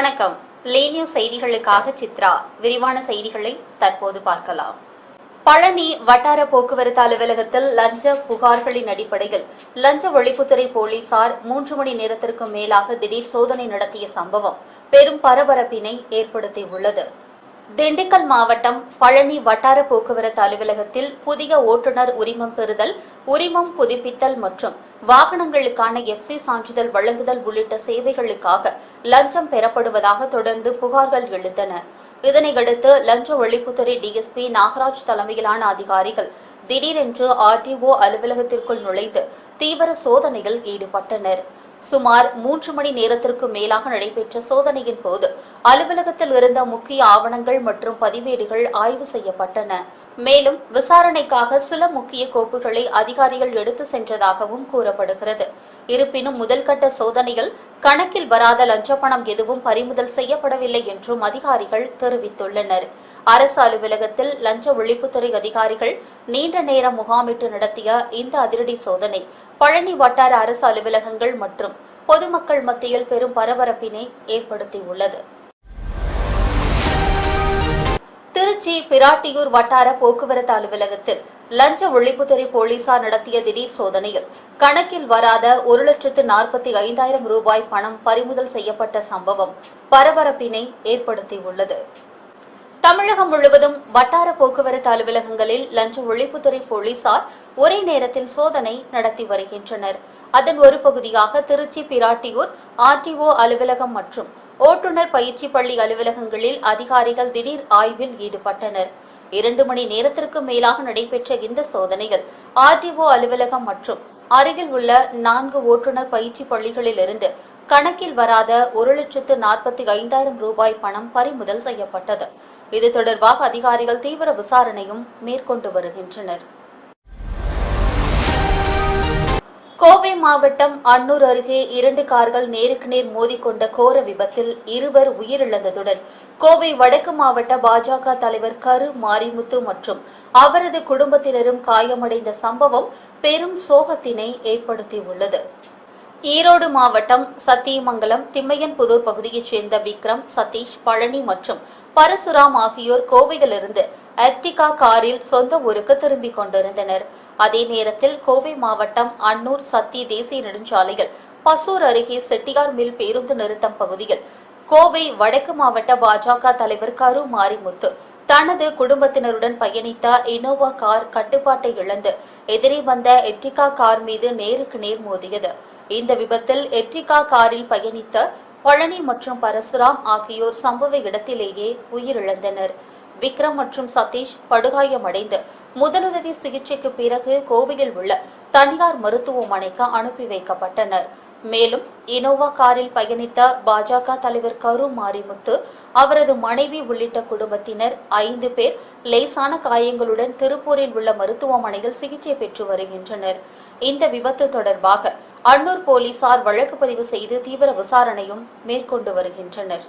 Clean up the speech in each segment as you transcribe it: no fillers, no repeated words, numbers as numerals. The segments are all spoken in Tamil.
வணக்கம். லே நியூஸ் செய்திகளுக்காக சித்ரா. விரிவான செய்திகளை தற்போது பார்க்கலாம். பழனி வட்டார போக்குவரத்து அலுவலகத்தில் லஞ்ச புகார்களின் அடிப்படையில் லஞ்ச ஒழிப்புத்துறை போலீசார் 3 மணி நேரத்திற்கும் மேலாக திடீர் சோதனை நடத்திய சம்பவம் பெரும் பரபரப்பினை ஏற்படுத்தியுள்ளது. திண்டுக்கல் மாவட்டம் பழனி வட்டார போக்குவரத்து அலுவலகத்தில் புதிய ஓட்டுநர் உரிமம் பெறுதல், உரிமம் புதுப்பித்தல் மற்றும் வாகனங்களுக்கான FC சான்றிதழ் வழங்குதல் உள்ளிட்ட சேவைகளுக்காக லஞ்சம் பெறப்படுவதாக தொடர்ந்து புகார்கள் எழுந்தன. இதனையடுத்து லஞ்ச ஒழிப்புத்துறை DSP நாகராஜ் தலைமையிலான அதிகாரிகள் திடீரென்று RTO அலுவலகத்திற்குள் நுழைந்து தீவிர சோதனையில் ஈடுபட்டனர். சுமார் 3 மணி நேரத்திற்கு மேலாக நடைபெற்ற சோதனையின் போது அலுவலகத்தில் இருந்த முக்கிய ஆவணங்கள் மற்றும் பதிவேடுகள் ஆய்வு செய்யப்பட்டன. மேலும் விசாரணைக்காக சில முக்கிய கோப்புகளை அதிகாரிகள் எடுத்து சென்றதாகவும் கூறப்படுகிறது. இருப்பினும் முதல்கட்ட சோதனையில் கணக்கில் வராத லஞ்ச பணம் எதுவும் பறிமுதல் செய்யப்படவில்லை என்றும் அதிகாரிகள் தெரிவித்துள்ளனர். அரசு அலுவலகத்தில் லஞ்ச ஒழிப்புத்துறை அதிகாரிகள் நீண்ட நேரம் முகாமிட்டு நடத்திய இந்த அதிரடி சோதனை பழனி வட்டார அரசு அலுவலகங்கள் மற்றும் பொதுமக்கள் மத்தியில் பெரும் பரபரப்பினை ஏற்படுத்தியுள்ளது. திருச்சி பிராட்டியூர் வட்டார போக்குவரத்து அலுவலகத்தில் லஞ்ச ஒழிப்புத்துறை போலீசார் நடத்திய திடீர் சோதனையில் கணக்கில் வராத 1,45,000 ரூபாய் பணம் பறிமுதல் செய்யப்பட்ட சம்பவம் பரபரப்பினை ஏற்படுத்தியுள்ளது. தமிழகம் முழுவதும் வட்டார போக்குவரத்து அலுவலகங்களில் லஞ்ச ஒழிப்புத்துறை போலீசார் ஒரே நேரத்தில் சோதனை நடத்தி வருகின்றனர். அதன் ஒரு பகுதியாக திருச்சி பிராட்டியூர் RTO அலுவலகம் மற்றும் ஓட்டுநர் பயிற்சி பள்ளி அலுவலகங்களில் அதிகாரிகள் திடீர் ஆய்வில் ஈடுபட்டனர். 2 மணி நேரத்திற்கு மேலாக நடைபெற்ற இந்த சோதனையில் RTO அலுவலகம் மற்றும் அருகில் உள்ள 4 ஓட்டுநர் பயிற்சி பள்ளிகளிலிருந்து கணக்கில் வராத 1,45,000 ரூபாய் பணம் பறிமுதல் செய்யப்பட்டது. இது தொடர்பாக அதிகாரிகள் தீவிர விசாரணையும் மேற்கொண்டு வருகின்றனர். கோவை மாவட்டம் அன்னூர் அருகே 2 கார்கள் நேருக்கு நேர் மோதிக்கொண்ட கோர விபத்தில் 2 உயிரிழந்ததுடன் கோவை வடக்கு மாவட்ட பாஜக தலைவர் கரு மாரிமுத்து மற்றும் அவரது குடும்பத்தினரும் காயமடைந்த சம்பவம் பெரும் சோகத்தினை ஏற்படுத்தியுள்ளது. ஈரோடு மாவட்டம் சத்தியமங்கலம் திம்மையன்புதூர் பகுதியைச் சேர்ந்த விக்ரம், சதீஷ், பழனி மற்றும் பரசுராம் ஆகியோர் கோவையிலிருந்து எர்டிகா காரில் சொந்த ஊருக்கு திரும்பிக் கொண்டிருந்தனர். அதே நேரத்தில் கோவை மாவட்டம் அன்னூர் சத்திய தேசிய நெடுஞ்சாலையில் பசூர் அருகே செட்டியார் மில் பேருந்து நிறுத்தம் பகுதியில் கோவை வடக்கு மாவட்ட பாஜக தலைவர் கரு மாரிமுத்து தனது குடும்பத்தினருடன் பயணித்த இனோவா கார் கட்டுப்பாட்டை இழந்து எதிரே வந்த எர்டிகா கார் மீது நேருக்கு நேர் மோதியது. இந்த விபத்தில் எர்டிகா காரில் பயணித்த பழனி மற்றும் பரசுராம் ஆகியோர் சம்பவ இடத்திலேயே உயிரிழந்தனர். விக்ரம் மற்றும் சதீஷ் படுகாயமடைந்து முதலுதவி சிகிச்சைக்கு பிறகு கோவையில் உள்ள தனியார் மருத்துவமனைக்கு அனுப்பி வைக்கப்பட்டனர். மேலும் இனோவா காரில் பயணித்த பாஜக தலைவர் கரு மாரிமுத்து, அவரது மனைவி உள்ளிட்ட குடும்பத்தினர் 5 பேர் லேசான காயங்களுடன் திருப்பூரில் உள்ள மருத்துவமனையில் சிகிச்சை பெற்று வருகின்றனர். இந்த விபத்து தொடர்பாக அன்னூர் போலீசார் வழக்கு பதிவு செய்து தீவிர விசாரணையும் மேற்கொண்டு வருகின்றனர்.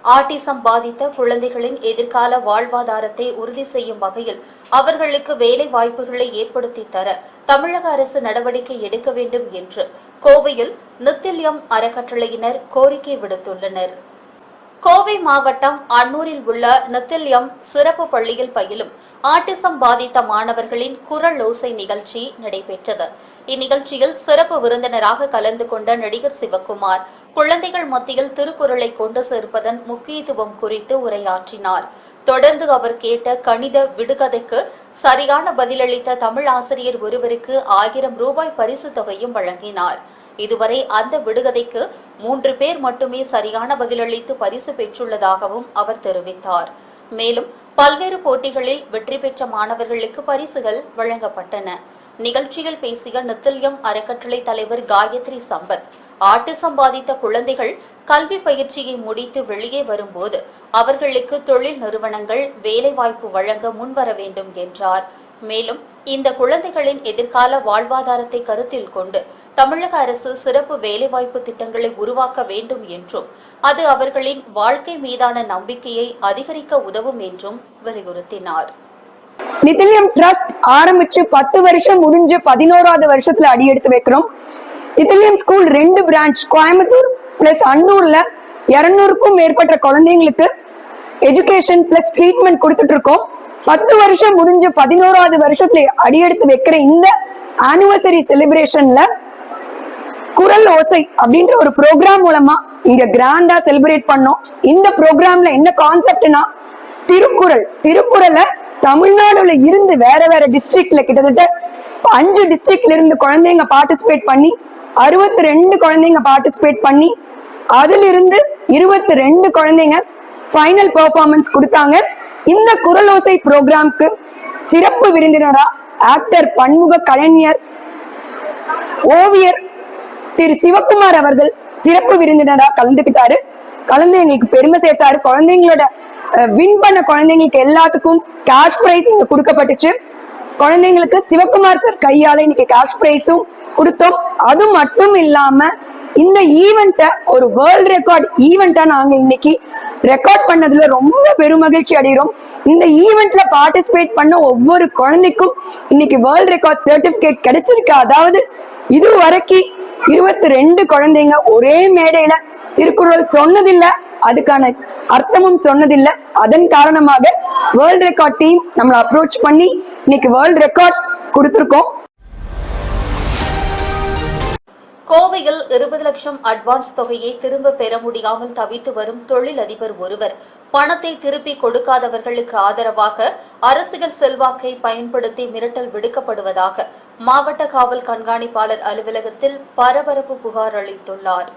ஆட்டிசம் பாதித்த குழந்தைகளின் எதிர்கால வாழ்வாதாரத்தை உறுதி செய்யும் வகையில் அவர்களுக்கு வேலை வாய்ப்புகளை ஏற்படுத்தி தர தமிழக அரசு நடவடிக்கை எடுக்க வேண்டும் என்று கோவையில் நித்தில்யம் அறக்கட்டளையினர் கோரிக்கை விடுத்துள்ளனர். கோவை மாவட்டம் அன்னூரில் உள்ள நித்தில்யம் சிறப்பு பள்ளியில் பயிலும் ஆட்டிசம் பாதித்த மாணவர்களின் குரல் ஓசை நிகழ்ச்சி நடைபெற்றது. இந்நிகழ்ச்சியில் சிறப்பு விருந்தினராக கலந்து கொண்ட நடிகர் சிவகுமார் குழந்தைகள் மத்தியில் திருக்குறளை கொண்டு சேர்ப்பதன் முக்கியத்துவம் குறித்து உரையாற்றினார். தொடர்ந்து அவர் கேட்ட கணித விடுகதைக்கு சரியான பதிலளித்த தமிழ் ஆசிரியர் ஒருவருக்கு 1000 ரூபாய் பரிசு தொகையும் வழங்கினார். இதுவரை அந்த விடுகதைக்கு 3 பேர் மட்டுமே சரியான பதிலளித்து பரிசு பெற்றுள்ளதாகவும் அவர் தெரிவித்தார். மேலும் பல்வேறு போட்டிகளில் வெற்றி பெற்ற மாணவர்களுக்கு பரிசுகள் வழங்கப்பட்டன. நிகழ்ச்சியில் பேசிய நித்தில்யம் அறக்கட்டளை தலைவர் காயத்ரி சம்பத், ஆட்டிசம் பாதித்த குழந்தைகள் கல்வி பயிற்சியை முடித்து வெளியே வரும்போது அவர்களுக்கு தொழில் நிறுவனங்கள் வேலைவாய்ப்பு வழங்க முன்வர வேண்டும் என்றார். மேலும் இந்த குழந்தைகளின் எதிர்கால வாழ்வாதாரத்தை கருத்தில் கொண்டு தமிழக அரசு சிறப்பு வேலைவாய்ப்பு திட்டங்களை உருவாக்க வேண்டும் என்றும் அது அவர்களின் வாழ்க்கை மீதான நம்பிக்கையை அதிகரிக்க உதவும் என்றும் வலியுறுத்தினார். நித்தில்யம் ட்ரஸ்ட் ஆரம்பிச்சு 10 வருஷம் முடிஞ்சு 11வது வருஷத்துல அடி எடுத்து வைக்கிறோம். இத்திலியம் ஸ்கூல் 2 பிரான்ச் கோயம்புத்தூர் பிளஸ் அன்னூர்ல 200க்கும் மேற்பட்ட குழந்தைங்களுக்கு எஜுகேஷன் பிளஸ் ட்ரீட்மெண்ட் கொடுத்துட்டு இருக்கோம். 10 வருஷம் முடிஞ்ச 11வது வருஷத்துல அடியெடுத்து வைக்கிற இந்த ஆனிவர்சரி செலிப்ரேஷன்ல குரல் ஓசை அப்படின்ற ஒரு ப்ரோக்ராம் மூலமா இங்க கிராண்டா செலிப்ரேட் பண்ணோம். இந்த ப்ரோக்ராம்ல என்ன கான்செப்ட்னா திருக்குறளை தமிழ்நாடுல இருந்து வேற வேற டிஸ்ட்ரிக்ட்ல கிட்டத்தட்ட 5 டிஸ்ட்ரிக்ட்ல இருந்து குழந்தைங்க பார்ட்டிசிபேட் பண்ணி 62 குழந்தைங்க பார்ட்டிசிபேட் பண்ணி அதுல இருந்து 22 குழந்தைங்க ஃபைனல் பெர்ஃபார்மன்ஸ் கொடுத்தாங்க. இந்த குரலோசை ப்ரோக்ராம்க்கு சிறப்பு விருந்தினரா ஆக்டர் பன்முக கலைஞர் ஓவியர் திரு சிவகுமார் அவர்கள் சிறப்பு விருந்தினரா கலந்துகிட்டாரு. கலந்து எங்களுக்கு பெருமை சேர்த்தாரு. குழந்தைங்களோட வின் பண்ண குழந்தைங்களுக்கு எல்லாத்துக்கும் கேஷ் பிரைஸ் இங்க கொடுக்கப்பட்டுச்சு. குழந்தைங்களுக்கு சிவகுமார் சார் கையால இன்னைக்கு கேஷ் பிரைஸும் கொடுத்தோம். அது மட்டும் இல்லாம இந்த ஈவெண்ட்டை ஒரு வேர்ல்ட் ரெக்கார்ட் ஈவெண்ட்டா நாங்க இன்னைக்கு ரெக்கார்ட் பண்ணதுல ரொம்ப பெருமகிழ்ச்சி அடைகிறோம். இந்த ஈவெண்ட்ல பார்ட்டிசிபேட் பண்ண ஒவ்வொரு குழந்தைக்கும் இன்னைக்கு வேர்ல்ட் ரெக்கார்ட் சர்டிபிகேட் கிடைச்சிருக்கு. அதாவது இது வரைக்கும் 22 குழந்தைங்க ஒரே மேடையில திருக்குறள் சொன்னதில்லை, அதுக்கான அர்த்தமும் சொன்னதில்லை. அதன் காரணமாக வேர்ல்ட் ரெக்கார்ட் டீம் நம்மளை அப்ரோச் பண்ணி இன்னைக்கு வேர்ல்ட் ரெக்கார்ட் கொடுத்திருக்கோம். கோவையில் 20 லட்சம் அட்வான்ஸ் தொகையை திரும்ப பெற முடியாமல் தவித்து வரும் தொழிலதிபர் ஒருவர் பணத்தை திருப்பி கொடுக்காதவர்களுக்கு ஆதரவாக அரசியல் செல்வாக்கை பயன்படுத்தி மிரட்டல் விடுக்கப்படுவதாக மாவட்ட காவல் கண்காணிப்பாளர் அலுவலகத்தில் பரபரப்பு புகார் அளித்துள்ளார்.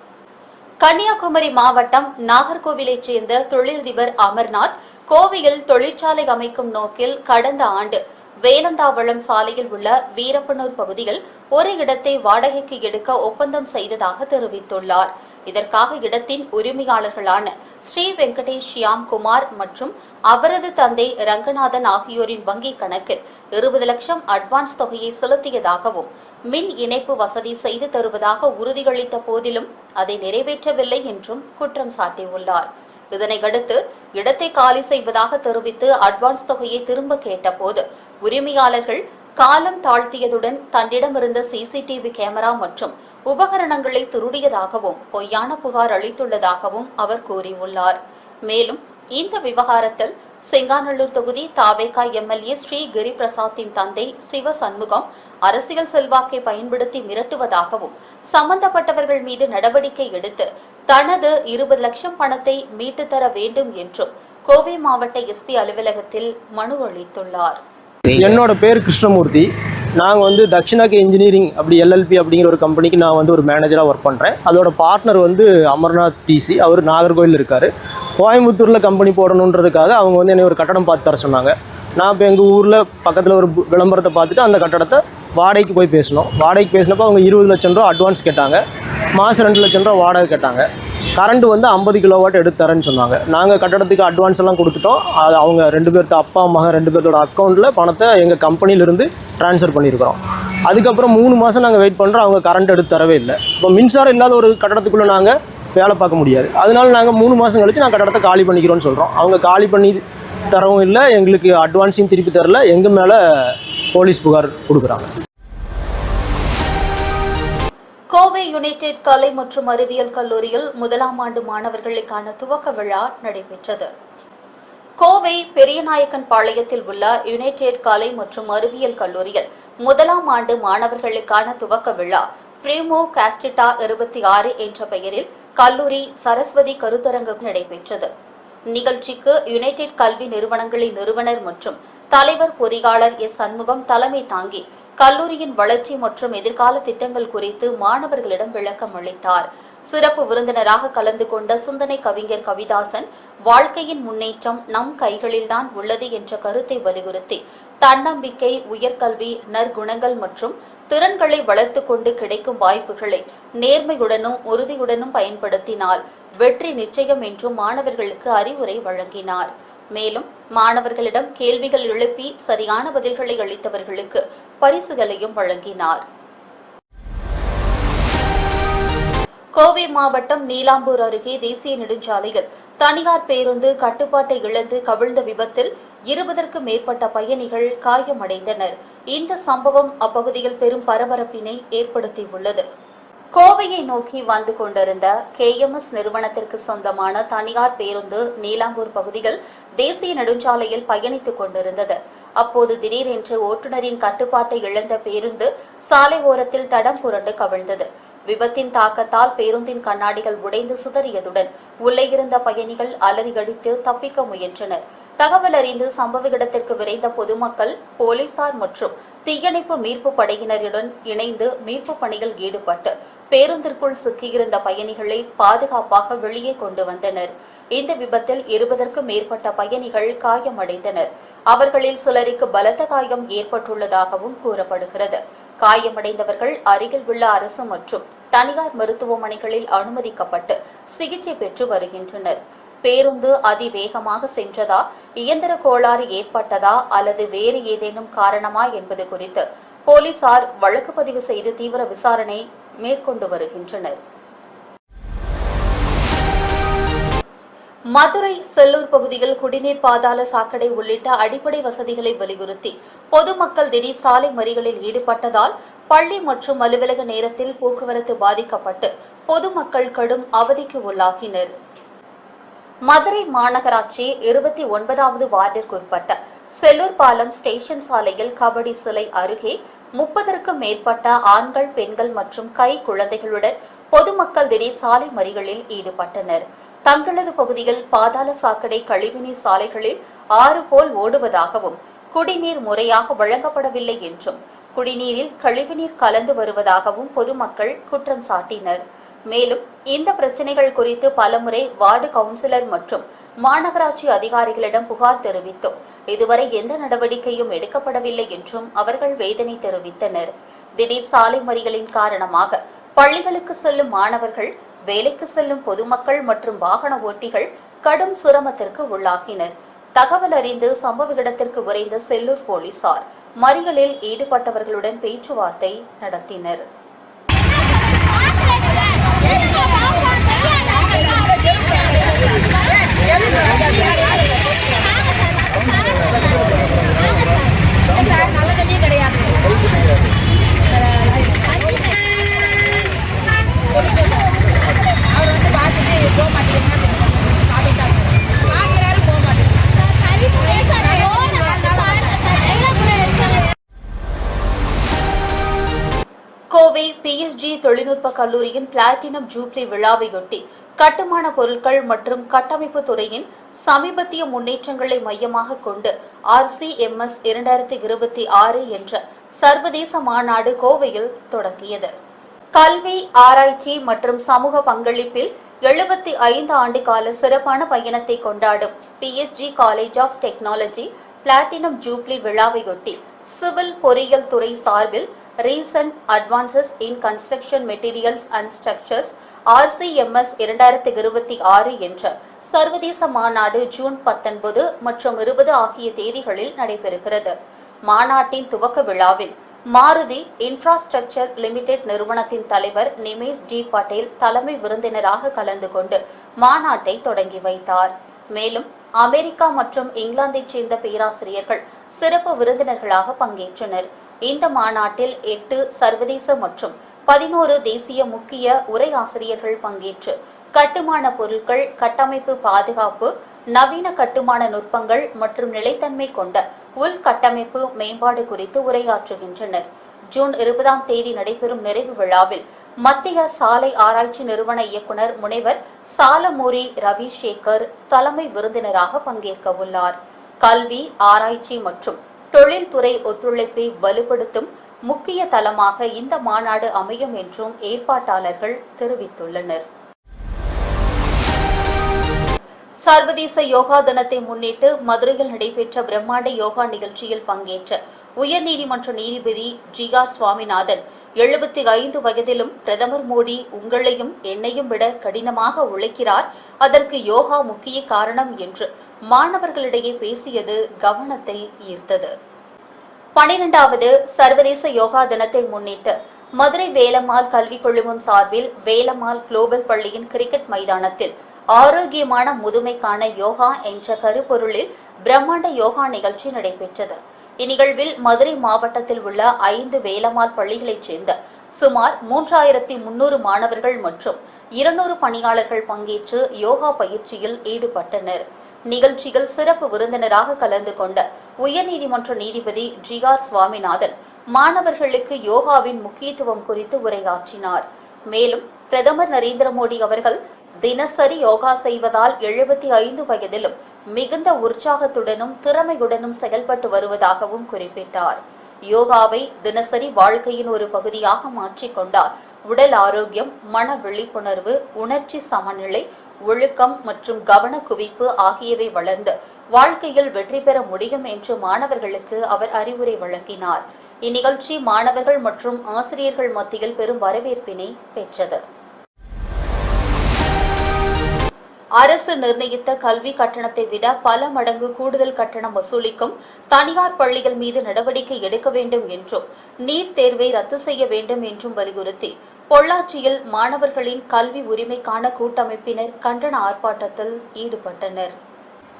கன்னியாகுமரி மாவட்டம் நாகர்கோவிலைச் சேர்ந்த தொழிலதிபர் அமர்நாத் கோவையில் தொழிற்சாலை அமைக்கும் நோக்கில் கடந்த ஆண்டு வேலந்தாவளம் சாலையில் உள்ள வீரப்பனூர் பகுதியில் ஒரு இடத்தை வாடகைக்கு எடுக்க ஒப்பந்தம் செய்ததாக தெரிவித்துள்ளார். இதற்காக இடத்தின் உரிமையாளர்களான ஸ்ரீ வெங்கடேஷ் ஷியாம்குமார் மற்றும் அவரது தந்தை ரங்கநாதன் ஆகியோரின் வங்கிக் கணக்கில் 20 லட்சம் அட்வான்ஸ் தொகையை செலுத்தியதாகவும் மின் இணைப்பு வசதி செய்து தருவதாக உறுதியளித்த போதிலும் அதை நிறைவேற்றவில்லை என்றும் குற்றம் சாட்டியுள்ளார். இதனையடுத்து இடத்தை காலி செய்வதாக தெரிவித்து அட்வான்ஸ் தொகையை திரும்ப கேட்டபோது உரிமையாளர்கள் காலம் தாழ்த்தியதுடன் தன்னிடமிருந்த சிசிடிவி கேமரா மற்றும் உபகரணங்களை திருடியதாகவும் பொய்யான புகார் அளித்துள்ளதாகவும் அவர் கூறியுள்ளார். மேலும் இந்த விவகாரத்தில் சிங்காநல்லூர் தொகுதி தாவேகா எம்எல்ஏ ஸ்ரீ கிரிபிரசாத்தின் தந்தை சிவ சண்முகம் அரசியல் செல்வாக்கை பயன்படுத்தி மிரட்டுவதாகவும் சம்பந்தப்பட்டவர்கள் மீது நடவடிக்கை எடுத்து தனது 20 லட்சம் பணத்தை மீட்டு தர வேண்டும் என்றும் கோவை மாவட்ட எஸ்பி அலுவலகத்தில் மனு அளித்துள்ளார். என்னோட பேர் கிருஷ்ணமூர்த்தி. நாங்கள் வந்து தட்சிணாக்கு இன்ஜினியரிங் அப்படி எல்எல்பி அப்படிங்கிற ஒரு கம்பெனிக்கு நான் வந்து ஒரு மேனேஜராக ஒர்க் பண்ணுறேன். அதோட பார்ட்னர் வந்து அமர்நாத் டிசி, அவர் நாகர்கோவில் இருக்கார். கோயம்புத்தூரில் கம்பெனி போடணுன்றதுக்காக அவங்க வந்து என்னை ஒரு கட்டடம் பார்த்து தர சொன்னாங்க. நான் இப்போ எங்கள் ஊரில் பக்கத்தில் ஒரு விளம்பரத்தை பார்த்துட்டு அந்த கட்டடத்தை வாடகைக்கு போய் பேசினோம். வாடகைக்கு பேசினப்போ அவங்க 20 லட்சம் ரூபா அட்வான்ஸ் கேட்டாங்க, மாதம் 2 லட்சம் ரூபா வாடகை கேட்டாங்க. கரண்ட் வந்து 50 கிலோவாட் எடுத்து தரேன்னு சொன்னாங்க. நாங்கள் கட்டடத்துக்கு அட்வான்ஸ் எல்லாம் கொடுத்துட்டோம். அது அவங்க 2 பேர்த்து அப்பா மகன் 2 பேர்த்தோட அக்கௌண்ட்டில் பணத்தை எங்கள் கம்பெனியிலேருந்து ட்ரான்ஸ்ஃபர் பண்ணியிருக்கிறோம். அதுக்கப்புறம் 3 மாதம் நாங்கள் வெயிட் பண்ணுறோம், அவங்க கரண்ட் எடுத்து தரவே இல்லை. இப்போ மின்சாரம் இல்லாத ஒரு கட்டடத்துக்குள்ளே நாங்கள் வேலை பார்க்க முடியாது. அதனால நாங்கள் 3 மாதம் கழித்து நான் கட்டடத்தை காலி பண்ணிக்கிறோன்னு சொல்கிறோம். அவங்க காலி பண்ணி தரவும் இல்லை, எங்களுக்கு அட்வான்ஸையும் திருப்பி தரல, எங்கள் மேலே போலீஸ் புகார் கொடுக்குறாங்க. கோவை யுனைடெட் கலை மற்றும் அறிவியல் கல்லூரியில் 1ஆம் ஆண்டு மாணவர்களுக்கான துவக்க விழா நடைபெற்றது. கோவை பெரியநாயக்கன் பாளையத்தில் உள்ள யுனைடெட் கலை மற்றும் அறிவியல் கல்லூரியில் 1ஆம் ஆண்டு மாணவர்களுக்கான துவக்க விழா பிரிமோ காஸ்டிட்டா 26 என்ற பெயரில் கல்லூரி சரஸ்வதி கருத்தரங்கம் நடைபெற்றது. நிகழ்ச்சிக்கு யுனைடெட் கல்வி நிறுவனங்களின் நிறுவனர் மற்றும் தலைவர் பொறியாளர் எஸ் சண்முகம் தலைமை தாங்கி கல்லூரியின் வளர்ச்சி மற்றும் எதிர்கால திட்டங்கள் குறித்து மாணவர்களிடம் விளக்கம் அளித்தார். சிறப்பு விருந்தினராக கலந்து கொண்ட சிந்தனை கவிஞர் கவிதாசன் வாழ்க்கையின் முன்னேற்றம் நம் கைகளில்தான் உள்ளது என்ற கருத்தை வலியுறுத்தி தன்னம்பிக்கை, உயர்கல்வி, நற்குணங்கள் மற்றும் திறன்களை வளர்த்து கொண்டு கிடைக்கும் வாய்ப்புகளை நேர்மையுடனும் உறுதியுடனும் பயன்படுத்தினால் வெற்றி நிச்சயம் என்றும் மாணவர்களுக்கு அறிவுரை வழங்கினார். மேலும் மாணவர்களிடம் கேள்விகள் எழுப்பி சரியான பதில்களை அளித்தவர்களுக்கு பரிசுகளையும் வழங்கினார். கோவை மாவட்டம் நீலாம்பூர் அருகே தேசிய நெடுஞ்சாலையில் தனியார் பேருந்து கட்டுப்பாட்டை இழந்து கவிழ்ந்த விபத்தில் 20க்கும் மேற்பட்ட பயணிகள் காயமடைந்தனர். இந்த சம்பவம் அப்பகுதியில் பெரும் பரபரப்பினை ஏற்படுத்தியுள்ளது. கோவையை நோக்கி வந்து கொண்டிருந்த KMS நிறுவனத்திற்கு சொந்தமான தனியார் பேருந்து நீலாம்பூர் பகுதியில் தேசிய நெடுஞ்சாலையில் பயணித்துக் கொண்டிருந்தது. அப்போது திடீரென்று ஓட்டுநரின் கட்டுப்பாட்டை இழந்த பேருந்து சாலை ஓரத்தில் தடம் புரண்டு கவிழ்ந்தது. விபத்தின் தாக்கத்தால் பேருந்தின் கண்ணாடிகள் உடைந்து சிதறியதுடன் உள்ளே இருந்த பயணிகள் அலறியடித்து தப்பிக்க முயன்றனர். தகவல் அறிந்து சம்பவ இடத்திற்கு விரைந்த பொதுமக்கள், போலீசார் மற்றும் தீயணைப்பு மீட்பு படையினருடன் இணைந்து மீட்பு பணியில் ஈடுபட்டு பேருந்திற்குள் சிக்கியிருந்த பயணிகளை பாதுகாப்பாக வெளியே கொண்டு வந்தனர். இந்த விபத்தில் 20க்கும் மேற்பட்ட பயணிகள் காயமடைந்தனர். அவர்களில் சிலருக்கு பலத்த காயம் ஏற்பட்டுள்ளதாகவும் கூறப்படுகிறது. காயமடைந்தவர்கள் அருகில் உள்ள அரசு மற்றும் தனியார் மருத்துவமனைகளில் அனுமதிக்கப்பட்டு சிகிச்சை பெற்று வருகின்றனர். பேருந்து அதிவேகமாக சென்றதா, இயந்திர கோளாறு ஏற்பட்டதா அல்லது வேறு ஏதேனும் காரணமா என்பது குறித்து போலீசார் வழக்கு பதிவு செய்து தீவிர விசாரணை மேற்கொண்டு வருகின்றனர். மதுரை செல்லூர் பகுதியில் குடிநீர், பாதாள சாக்கடை உள்ளிட்ட அடிப்படை வசதிகளை வலியுறுத்தி பொதுமக்கள் திடீர் சாலை மறியலில் ஈடுபட்டதால் பள்ளி மற்றும் அலுவலக நேரத்தில் போக்குவரத்து பாதிக்கப்பட்டு பொதுமக்கள் கடும் அவதிக்கு உள்ளாகினர். மதுரை மாநகராட்சி 29வது வார்டிற்குட்பட்ட செல்லூர் பாலம் ஸ்டேஷன் சாலையில் கபடி சிலை அருகே 30க்கும் மேற்பட்ட ஆண்கள், பெண்கள் மற்றும் கை குழந்தைகளுடன் பொதுமக்கள் திடீர் சாலை மறியலில் ஈடுபட்டனர். தங்களது பகுதியில் பாதாள சாக்கடை கழிவுநீர் சாலைகளில் ஆறு போல் ஓடுவதாகவும், குடிநீர் முறையாக வழங்கப்படவில்லை என்றும், குடிநீரில் கழிவுநீர் கலந்து வருவதாகவும் பொதுமக்கள் குற்றம் சாட்டினர். மேலும் இந்த பிரச்சினைகள் குறித்து பலமுறை வார்டு கவுன்சிலர் மற்றும் மாநகராட்சி அதிகாரிகளிடம் புகார் தெரிவித்தும் இதுவரை எந்த நடவடிக்கையும் எடுக்கப்படவில்லை என்றும் அவர்கள் வேதனை தெரிவித்தனர். திடீர் சாலை மறியலின் காரணமாக பள்ளிகளுக்கு செல்லும் மாணவர்கள், வேலைக்கு செல்லும் பொதுமக்கள் மற்றும் வாகன ஓட்டிகள் கடும் சிரமத்திற்கு உள்ளாகினர். தகவல் அறிந்து சம்பவ இடத்திற்கு விரைந்த செல்லூர் போலீசார் மறியலில் ஈடுபட்டவர்களுடன் பேச்சுவார்த்தை நடத்தினர். கோவை PSG தொழில்நுட்ப கல்லூரியின் பிளாட்டினம் ஜூப்ளி விழாவையொட்டி கட்டுமான பொருட்கள் மற்றும் கட்டமைப்பு துறையின் சமீபத்திய முன்னேற்றங்களை மையமாக கொண்டு RCMS 2026 என்ற சர்வதேச மாநாடு கோவையில் தொடங்கியது. கல்வி, ஆராய்ச்சி மற்றும் சமூக பங்களிப்பில் 75 ஆண்டு கால சிறப்பான பயணத்தை கொண்டாடும் PSG college of technology platinum jubilee விழாவையொட்டி சிவில் பொறியியல் துறை சார்பில் recent advances in construction materials and structures RCMS 2026 என்ற சர்வதேச மாநாடு ஜூன் 19 மற்றும் 20 ஆகிய தேதிகளில் நடைபெறுகிறது. மாநாட்டின் துவக்க விழாவில் மாருதி இன்ஃப்ராஸ்ட்ரக்சர் லிமிடெட் நிறுவனத்தின் தலைவர் நிமேஷ் G. பட்டேல் தலைமை விருந்தினராக கலந்து கொண்டு மாநாட்டை தொடங்கி வைத்தார். மேலும் அமெரிக்கா மற்றும் இங்கிலாந்தைச் சேர்ந்த பேராசிரியர்கள் சிறப்பு விருந்தினர்களாக பங்கேற்றனர். இந்த மாநாட்டில் 8 சர்வதேச மற்றும் 11 தேசிய முக்கிய உரையாசிரியர்கள் பங்கேற்று கட்டுமான பொருட்கள், கட்டமைப்பு பாதுகாப்பு, நவீன கட்டுமான நுட்பங்கள் மற்றும் நிலைத்தன்மை கொண்ட உள்கட்டமைப்பு மேம்பாடு குறித்து உரையாற்றுகின்றனர். ஜூன் 20ஆம் தேதி நடைபெறும் நிறைவு விழாவில் மத்திய சாலை ஆராய்ச்சி நிறுவன இயக்குநர் முனைவர் சாலமூரி ரவிசேகர் தலைமை விருந்தினராக பங்கேற்க உள்ளார். கல்வி, ஆராய்ச்சி மற்றும் தொழில்துறை ஒத்துழைப்பை வலுப்படுத்தும் முக்கிய தளமாக இந்த மாநாடு அமையும் என்றும் ஏற்பாட்டாளர்கள் தெரிவித்துள்ளனர். சர்வதேச யோகா தினத்தை முன்னிட்டு மதுரையில் நடைபெற்ற பிரம்மாண்ட யோகா நிகழ்ச்சியில் பங்கேற்ற உயர்நீதிமன்ற நீதிபதி GR சுவாமிநாதன் 75 வயதிலும் பிரதமர் மோடி உங்களையும் என்னையும் விட கடினமாக உழைக்கிறார், அதற்கு யோகா முக்கிய காரணம் என்று மாணவர்களிடையே பேசியது கவனத்தை ஈர்த்தது. 12வது சர்வதேச யோகா தினத்தை முன்னிட்டு மதுரை வேலம்மாள் கல்விக் குழுமம் சார்பில் வேலம்மாள் குளோபல் பள்ளியின் கிரிக்கெட் மைதானத்தில் ஆரோக்கியமான முதுமைக்கான யோகா என்ற கருப்பொருளில் பிரம்மாண்ட யோகா நிகழ்ச்சி நடைபெற்றது. இந்நிகழ்வில் மதுரை மாவட்டத்தில் உள்ள 5 வேலம்மாள் பள்ளிகளைச் சேர்ந்த சுமார் 3300 மாணவர்கள் மற்றும் 200 பணியாளர்கள் பங்கேற்று யோகா பயிற்சியில் ஈடுபட்டனர். நிகழ்ச்சியில் சிறப்பு விருந்தினராக கலந்து கொண்ட உயர்நீதிமன்ற நீதிபதி ஜி.ஆர். சுவாமிநாதன் மாணவர்களுக்கு யோகாவின் முக்கியத்துவம் குறித்து உரையாற்றினார். மேலும் பிரதமர் நரேந்திர மோடி அவர்கள் தினசரி யோகா செய்வதால் 75 வயதிலும் மிகுந்த உற்சாகத்துடனும் திறமையுடனும் செயல்பட்டு வருவதாகவும் குறிப்பிட்டார். யோகாவை தினசரி வாழ்க்கையின் ஒரு பகுதியாக மாற்றிக்கொண்டார் உடல் ஆரோக்கியம், மன விழிப்புணர்வு, உணர்ச்சி சமநிலை, ஒழுக்கம் மற்றும் கவன குவிப்பு ஆகியவை வளர்ந்து வாழ்க்கையில் வெற்றி பெற முடியும் என்று மாணவர்களுக்கு அவர் அறிவுரை வழங்கினார். இந்நிகழ்ச்சி மாணவர்கள் மற்றும் ஆசிரியர்கள் மத்தியில் பெரும் வரவேற்பினை பெற்றது. அரசு நிர்ணயித்த கல்வி கட்டணத்தை விட பல மடங்கு கூடுதல் கட்டணம் வசூலிக்கும் தனியார் பள்ளிகள் மீது நடவடிக்கை எடுக்க வேண்டும் என்றும் நீட் தேர்வை ரத்து செய்ய வேண்டும் என்றும் வலியுறுத்தி பொள்ளாச்சியில் மாணவர்களின் கல்வி உரிமைக்கான கூட்டமைப்பினர் கண்டன ஆர்ப்பாட்டத்தில் ஈடுபட்டனர்.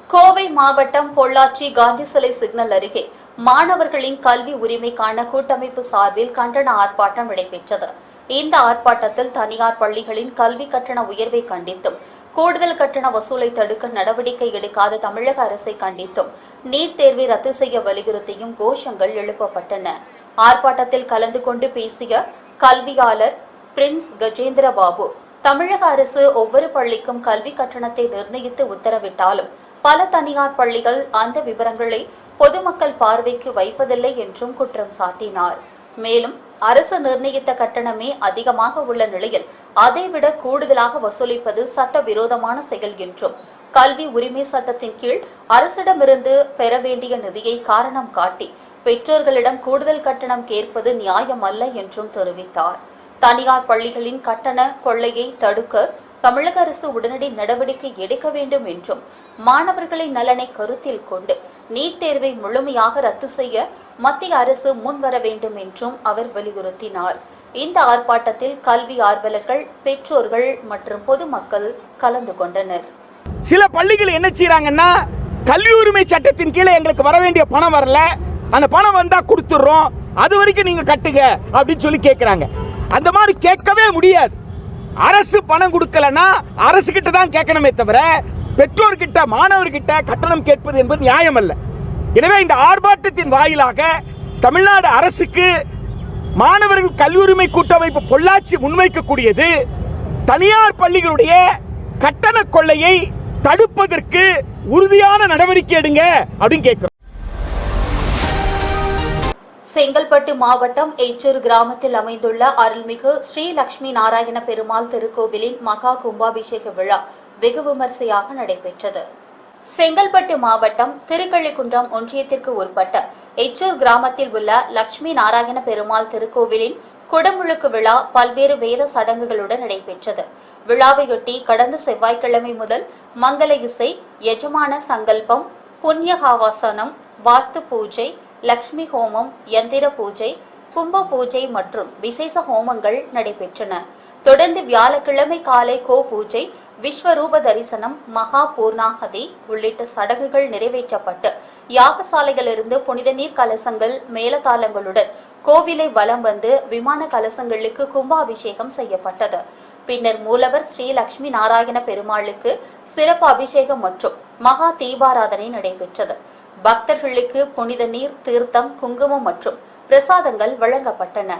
கோவை மாவட்டம் பொள்ளாச்சி காந்தி சிலை சிக்னல் அருகே மாணவர்களின் கல்வி உரிமைக்கான கூட்டமைப்பு சார்பில் கண்டன ஆர்ப்பாட்டம் நடைபெற்றது. இந்த ஆர்ப்பாட்டத்தில் தனியார் பள்ளிகளின் கல்வி கட்டண உயர்வை கண்டித்தும் கூடுதல் கட்டண வசூலை தடுக்க நடவடிக்கை எடுக்காத தமிழக அரசை கண்டித்தும் நீட் தேர்வை ரத்து செய்ய வலியுறுத்தியும் கோஷங்கள் எழுப்பப்பட்டன. ஆர்ப்பாட்டத்தில் கலந்து கொண்டு பேசிய கல்வியாளர் பிரின்ஸ் கஜேந்திர பாபு, தமிழக அரசு ஒவ்வொரு பள்ளிக்கும் கல்வி கட்டணத்தை நிர்ணயித்து உத்தரவிட்டாலும் பல தனியார் பள்ளிகள் அந்த விவரங்களை பொதுமக்கள் பார்வைக்கு வைப்பதில்லை என்றும் குற்றம் சாட்டினார். மேலும் அரசு நிர்ணயித்த கட்டணமே அதிகமாக உள்ள நிலையில் அதைவிட கூடுதலாக வசூலிப்பது சட்டவிரோதமான செயல் என்றும் கல்வி உரிமை சட்டத்தின் கீழ் அரசிடமிருந்து பெற வேண்டிய நிதியை காரணம் காட்டி பெற்றோர்களிடம் கூடுதல் கட்டணம் கேட்பது நியாயமல்ல என்றும் தெரிவித்தார். தனியார் பள்ளிகளின் கட்டண கொள்ளையை தடுக்க தமிழக அரசு உடனடி நடவடிக்கை எடுக்க வேண்டும் என்றும் மாணவர்களின் நலனை கருத்தில் கொண்டு நீட் தேர்வை முழுமையாக ரத்து செய்ய மத்திய அரசு முன்வர வேண்டும் என்றும் அவர் வலியுறுத்தினார். இந்த ஆர்ப்பாட்டத்தில் கல்வி ஆர்வலர்கள், பெற்றோர்கள் மற்றும் பொதுமக்கள் கலந்து கொண்டனர். சில பள்ளிகள் என்ன செய்யறாங்கன்னா, கல்வி உரிமை சட்டத்தின் கீழே எங்களுக்கு வர வேண்டிய பணம் வரல, அந்த பணம் வந்தா கொடுத்துறோம், அது வரைக்கும் நீங்க கட்டுங்க அப்படின்னு சொல்லி கேட்கிறாங்க. அந்த மாதிரி கேட்கவே முடியாது. அரசு பணம் கொடுக்கலன்னா அரசு கிட்ட தான் கேட்கணுமே தவிர பெற்றோர்கிட்ட, மாணவர்கிட்ட கட்டணம் கேட்பது என்பது நியாயம் அல்ல. எனவே இந்த ஆர்ப்பாட்டத்தின் வாயிலாக தமிழ்நாடு அரசுக்கு மாணவர்கள் கல்வி உரிமை கூட்டமைப்பு பொள்ளாச்சி முன்வைக்கக்கூடியது, தனியார் பள்ளிகளுடைய கட்டண கொள்ளையை தடுப்பதற்கு உறுதியான நடவடிக்கை எடுங்க அப்படின்னு கேட்கிறோம். செங்கல்பட்டு மாவட்டம் எச்சூர் கிராமத்தில் அமைந்துள்ள அருள்மிகு ஸ்ரீ லட்சுமி நாராயண பெருமாள் திருக்கோவிலின் மகா கும்பாபிஷேக விழா வெகு விமர்சையாக நடைபெற்றது. செங்கல்பட்டு மாவட்டம் திருக்கள்ளிக்குன்றம் ஒன்றியத்திற்கு உட்பட்ட எச்சூர் கிராமத்தில் உள்ள லட்சுமி நாராயண பெருமாள் திருக்கோவிலின் குடமுழுக்கு விழா பல்வேறு வேத சடங்குகளுடன் நடைபெற்றது. விழாவையொட்டி கடந்த செவ்வாய்க்கிழமை முதல் மங்கள இசை, யஜமான சங்கல்பம், புண்ணியகாவாசனம், வாஸ்து பூஜை, லட்சுமி ஹோமம், யந்திர பூஜை, கும்ப பூஜை மற்றும் விசேஷ ஹோமங்கள் நடைபெற்றன. தொடர்ந்து வியாழக்கிழமை காலை கோ பூஜை, விஸ்வரூப தரிசனம், மகா பூர்ணாகதி உள்ளிட்ட சடங்குகள் நிறைவேற்றப்பட்டு யாகசாலையிலிருந்து புனித நீர் கலசங்கள் மேலதாளங்களுடன் கோவிலை வலம் வந்து விமான கலசங்களுக்கு கும்பாபிஷேகம் செய்யப்பட்டது. பின்னர் மூலவர் ஸ்ரீ லட்சுமி நாராயண பெருமாளுக்கு சிறப்பு அபிஷேகம் மற்றும் மகா தீபாராதனை நடைபெற்றது. பக்தர்களுக்கு புனித நீர், தீர்த்தம், குங்குமம் மற்றும் பிரசாதங்கள் வழங்கப்பட்டன.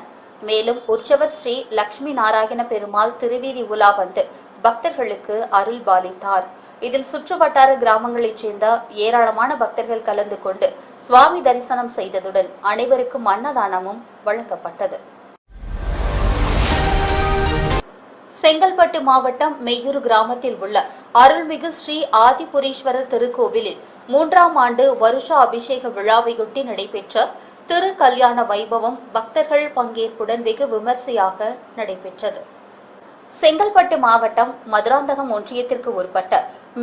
மேலும் உற்சவர் ஸ்ரீ லட்சுமி நாராயண பெருமாள் திருவீதி உலா வந்து பக்தர்களுக்கு அருள் பாலித்தார். இதில் சுற்றுவட்டார கிராமங்களைச் சேர்ந்த ஏராளமான பக்தர்கள் கலந்து கொண்டு சுவாமி தரிசனம் செய்ததுடன் அனைவருக்கும் அன்னதானமும் வழங்கப்பட்டது. செங்கல்பட்டு மாவட்டம் மெய்யூர் கிராமத்தில் உள்ள அருள்மிகு ஸ்ரீ ஆதிபுரீஸ்வரர் திருக்கோவிலில் 3ஆம் ஆண்டு வருஷ அபிஷேக விழாவையொட்டி நடைபெற்ற திரு கல்யாண வைபவம் பக்தர்கள் பங்கேற்புடன் வெகு விமர்சையாக நடைபெற்றது. செங்கல்பட்டு மாவட்டம் மதுராந்தகம் ஒன்றியத்திற்கு உட்பட்ட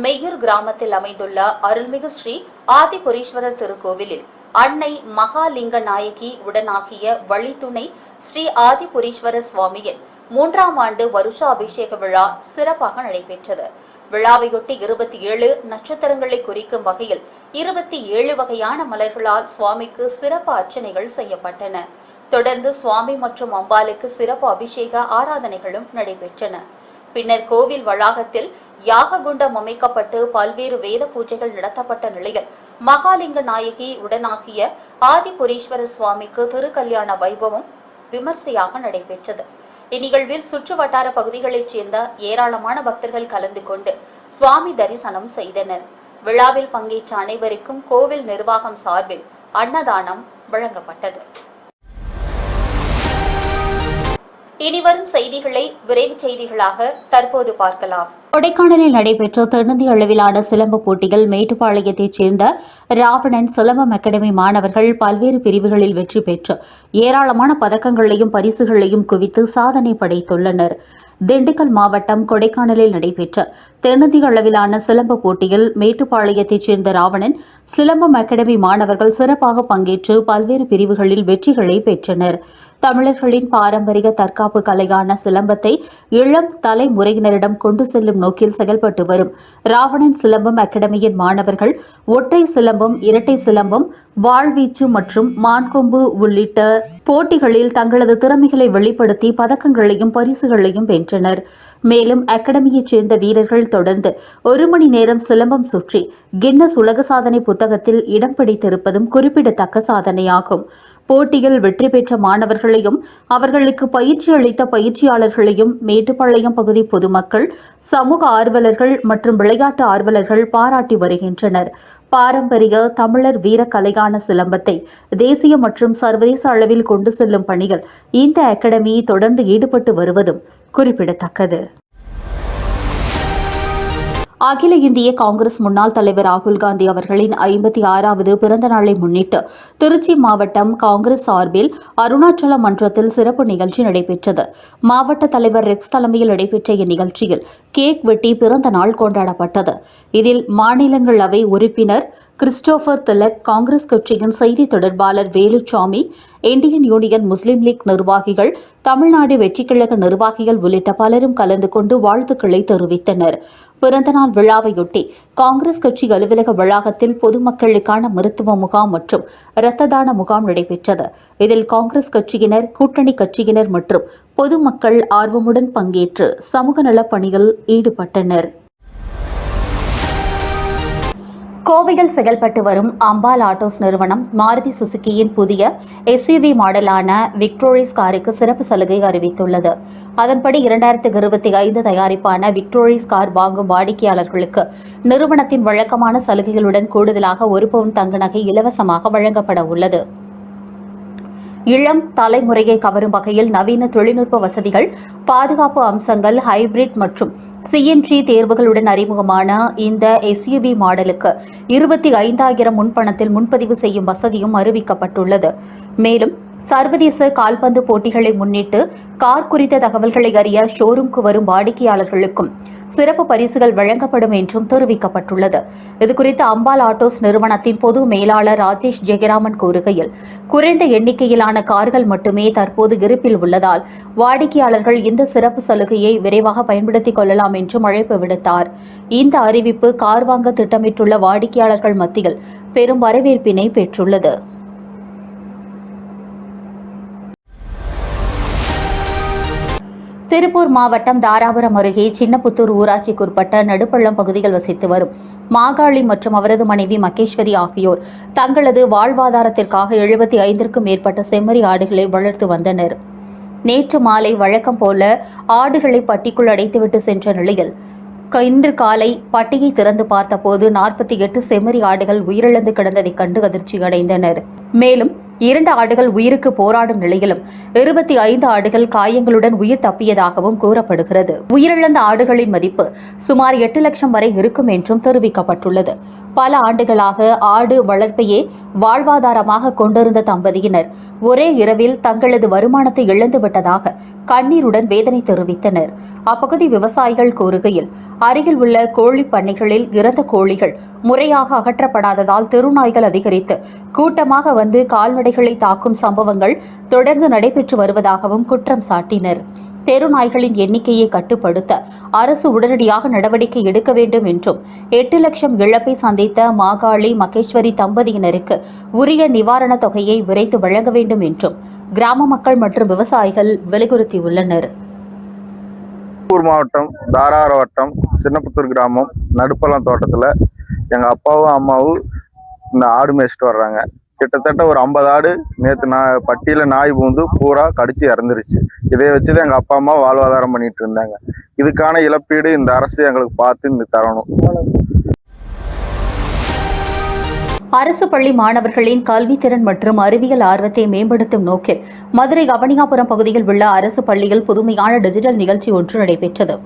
மெய்யூர் கிராமத்தில் அமைந்துள்ள அருள்மிகு ஸ்ரீ ஆதிபுரீஸ்வரர் திருக்கோவிலில் அன்னை மகாலிங்க நாயகி உடனாகிய வழித்துணை ஸ்ரீ ஆதிபுரீஸ்வரர் சுவாமியின் 3ஆம் ஆண்டு வருஷாபிஷேக விழா சிறப்பாக நடைபெற்றது. விழாவையொட்டி 27 நட்சத்திரங்களை குறிக்கும் வகையில் 27 வகையான மலர்களால் சுவாமிக்கு சிறப்பு அர்ச்சனைகள் செய்யப்பட்டன. தொடர்ந்து சுவாமி மற்றும் அம்பாளுக்கு சிறப்பு அபிஷேக ஆராதனைகளும் நடைபெற்றன. பின்னர் கோவில் வளாகத்தில் யாக குண்டம் அமைக்கப்பட்டு பல்வேறு வேத பூஜைகள் நடத்தப்பட்ட நிலையில் மகாலிங்க நாயகி உடனாகிய ஆதிபுரீஸ்வரர் சுவாமிக்கு திருக்கல்யாண வைபவம் விமர்சையாக நடைபெற்றது. இந்நிகழ்வில் சுற்று வட்டார பகுதிகளைச் சேர்ந்த ஏராளமான பக்தர்கள் கலந்து கொண்டு சுவாமி தரிசனம் செய்தனர். விழாவில் பங்கேற்ற அனைவருக்கும் கோவில் நிர்வாகம் சார்பில் அன்னதானம் வழங்கப்பட்டது. இனிவரும் செய்திகளை விரைவு செய்திகளாக தற்போது பார்க்கலாம். கொடைக்கானலில் நடைபெற்ற தென்னிந்திய அளவிலான சிலம்ப போட்டியில் மேட்டுப்பாளையத்தைச் சேர்ந்த ராவணன் சிலம்பம் அகாடமி மாணவர்கள் பல்வேறு பிரிவுகளில் வெற்றி பெற்று ஏராளமான பதக்கங்களையும் பரிசுகளையும் குவித்து சாதனை படைத்துள்ளனர். திண்டுக்கல் மாவட்டம் கொடைக்கானலில் நடைபெற்ற தென்னிந்திய அளவிலான சிலம்ப போட்டியில் மேட்டுப்பாளையத்தைச் சேர்ந்த ராவணன் சிலம்பம் அகாடமி மாணவர்கள் சிறப்பாக பங்கேற்று பல்வேறு பிரிவுகளில் வெற்றிகளை பெற்றனர். தமிழர்களின் பாரம்பரிய தற்காப்பு கலையான சிலம்பத்தை இளம் தலைமுறையினரிடம் கொண்டு செல்லும் நோக்கில் செயல்பட்டு வரும் ராவணன் சிலம்பம் அகாடமியின் மாணவர்கள் ஒற்றை சிலம்பம், இரட்டை சிலம்பம், வாழ்வீச்சு மற்றும் மான்கொம்பு உள்ளிட்ட போட்டிகளில் தங்களது திறமைகளை வெளிப்படுத்தி பதக்கங்களையும் பரிசுகளையும் வென்றனர். மேலும் அகாடமியைச் சேர்ந்த வீரர்கள் தொடர்ந்து 1 மணி நேரம் சிலம்பம் சுற்றி கின்னஸ் உலக சாதனை புத்தகத்தில் இடம் பிடித்திருப்பதும் குறிப்பிடத்தக்க சாதனையாகும். போட்டியில் வெற்றி பெற்ற மாணவர்களையும் அவர்களுக்கு பயிற்சி அளித்த பயிற்சியாளர்களையும் மேட்டுப்பாளையம் பகுதி பொதுமக்கள், சமூக ஆர்வலர்கள் மற்றும் விளையாட்டு ஆர்வலர்கள் பாராட்டி வருகின்றனர். பாரம்பரிய தமிழர் வீரக்கலையான சிலம்பத்தை தேசிய மற்றும் சர்வதேச அளவில் கொண்டு செல்லும் பணியில் இந்த அகாடமி தொடர்ந்து ஈடுபட்டு வருவதும் குறிப்பிடத்தக்கது. அகில இந்திய காங்கிரஸ் முன்னாள் தலைவர் ராகுல் காந்தி அவர்களின் 56வது பிறந்த நாளை முன்னிட்டு திருச்சி மாவட்டம் காங்கிரஸ் சார்பில் அருணாச்சல மன்றத்தில் சிறப்பு நிகழ்ச்சி நடைபெற்றது. மாவட்ட தலைவர் ரெக்ஸ் தலைமையில் நடைபெற்ற இந்நிகழ்ச்சியில் கேக் வெட்டி பிறந்த நாள் கொண்டாடப்பட்டது. இதில் மாநிலங்களவை உறுப்பினர் கிறிஸ்டோபர் திலக், காங்கிரஸ் கட்சியின் செய்தி தொடர்பாளர் வேலுச்சாமி, இந்தியன் யூனியன் முஸ்லீம் லீக் நிர்வாகிகள், தமிழ்நாடு வெற்றிக்கழக நிர்வாகிகள் உள்ளிட்ட பலரும் கலந்து கொண்டு வாழ்த்துக்களை தெரிவித்தனர். பிறந்தநாள் விழாவையொட்டி காங்கிரஸ் கட்சி அலுவலக வளாகத்தில் பொதுமக்களுக்கான மருத்துவ முகாம் மற்றும் இரத்த தான முகாம் நடைபெற்றது. இதில் காங்கிரஸ் கட்சியினர், கூட்டணி கட்சியினர் மற்றும் பொதுமக்கள் ஆர்வமுடன் பங்கேற்று சமூக நலப் பணியில் ஈடுபட்டனர். கோவையில் செயல்பட்டு வரும் அம்பால் ஆட்டோஸ் நிறுவனம் மாருதி சுசுகியின் புதிய SUV மாடலான விக்டோரிஸ் காருக்கு சிறப்பு சலுகை அறிவித்துள்ளது. அதன்படி 2025 தயாரிப்பான விக்டோரிஸ் கார் வாங்கும் வாடிக்கையாளர்களுக்கு நிறுவனத்தின் வழக்கமான சலுகைகளுடன் கூடுதலாக 1 பவுன் தங்க நகை இலவசமாக வழங்கப்பட உள்ளது. இளம் தலைமுறையை கவரும் வகையில் நவீன தொழில்நுட்ப வசதிகள், பாதுகாப்பு அம்சங்கள், ஹைபிரிட் மற்றும் CNG தேர்வுகளுடன் அறிமுகமான இந்த SUV மாடலுக்கு 25,000 முன்பணத்தில் முன்பதிவு செய்யும் வசதியும் அறிவிக்கப்பட்டுள்ளது. மேலும் சர்வதேச கால்பந்து போட்டிகளை முன்னிட்டு கார் குறித்த தகவல்களை அறிய ஷோரூம்க்கு வரும் வாடிக்கையாளர்களுக்கும் சிறப்பு பரிசுகள் வழங்கப்படும் என்றும் தெரிவிக்கப்பட்டுள்ளது. இதுகுறித்து அம்பால் ஆட்டோஸ் நிறுவனத்தின் பொது மேலாளர் ராஜேஷ் ஜெயராமன் கூறுகையில், குறைந்த எண்ணிக்கையிலான கார்கள் மட்டுமே தற்போது இருப்பில் உள்ளதால் வாடிக்கையாளர்கள் இந்த சிறப்பு சலுகையை விரைவாக பயன்படுத்திக் கொள்ளலாம் என்றும் அழைப்பு விடுத்தார். இந்த அறிவிப்பு கார் வாங்க திட்டமிட்டுள்ள வாடிக்கையாளர்கள் மத்தியில் பெரும் வரவேற்பினை பெற்றுள்ளது. திருப்பூர் மாவட்டம் தாராபுரம் அருகே சின்னப்புத்தூர் ஊராட்சிக்குட்பட்ட நடுப்பள்ளம் பகுதியில் வசித்து வரும் மாகாளி மற்றும் அவரது மனைவி மகேஸ்வரி ஆகியோர் தங்களது வாழ்வாதாரத்திற்காக 75க்கும் மேற்பட்ட செம்மறி ஆடுகளை வளர்த்து வந்தனர். நேற்று மாலை வழக்கம் போல ஆடுகளை பட்டிக்குள் அடைத்துவிட்டு சென்ற நிலையில் இன்று காலை பட்டியை திறந்து பார்த்தபோது 48 செம்மறி ஆடுகள் உயிரிழந்து கிடந்ததைக் கண்டு அதிர்ச்சி அடைந்தனர். மேலும் 2 ஆடுகள் உயிருக்கு போராடும் நிலையிலும் 25 ஆடுகள் காயங்களுடன் உயிர் தப்பியதாகவும் கூறப்படுகிறது. உயிரிழந்த ஆடுகளின் மதிப்பு சுமார் 8 லட்சம் வரை இருக்கும் என்றும் தெரிவிக்கப்பட்டுள்ளது. பல ஆண்டுகளாக ஆடு வளர்ப்பையே வாழ்வாதாரமாக கொண்டிருந்த தம்பதியினர் ஒரே இரவில் தங்களது வருமானத்தை இழந்துவிட்டதாக கண்ணீருடன் வேதனை தெரிவித்தனர். அப்பகுதி விவசாயிகள் கூறுகையில், அருகில் உள்ள கோழி பண்ணைகளில் இறந்த கோழிகள் முறையாக அகற்றப்படாததால் தெருநாய்கள் அதிகரித்து கூட்டமாக வந்து கால்நடைகளை தாக்கும் சம்பவங்கள் தொடர்ந்து நடைபெற்று வருவதாகவும் குற்றம் சாட்டினர். தெரு நாய்களின் எண்ணிக்கையை கட்டுப்படுத்த அரசு உடனடியாக நடவடிக்கை எடுக்க வேண்டும் என்றும் 8 லட்சம் இழப்பை சந்தித்த மாகாளி மகேஸ்வரி தம்பதியினருக்கு உரிய நிவாரணத் தொகையை விரைந்து வழங்க வேண்டும் என்றும் கிராம மக்கள் மற்றும் விவசாயிகள் வலியுறுத்தியுள்ளனர். திருப்பூர் மாவட்டம் தாரார வட்டம் சின்னப்புத்தூர் கிராமம் நடுப்பள்ளம் தோட்டத்தில் எங்கள் அப்பாவும் அம்மாவும் இந்த ஆடு மேய்ச்சிட்டு வர்றாங்க. கிட்டத்தட்ட ஒரு 50 ஆடு நேற்று பட்டியில் நாய் பூந்து பூரா கடிச்சு இறந்துருச்சு. இதை வச்சுதான் எங்கள் அப்பா அம்மா வாழ்வாதாரம் பண்ணிட்டு இருந்தாங்க. இதுக்கான இழப்பீடு இந்த அரசு எங்களுக்கு பார்த்து தரணும். அரசு பள்ளி மாணவர்களின் கல்வித்திறன் மற்றும் அறிவியல் ஆர்வத்தை மேம்படுத்தும் நோக்கில் மதுரை அவனியாபுரம் பகுதியில் உள்ள அரசு பள்ளியில் புதுமையான டிஜிட்டல் நிகழ்ச்சி ஒன்று நடைபெற்றது.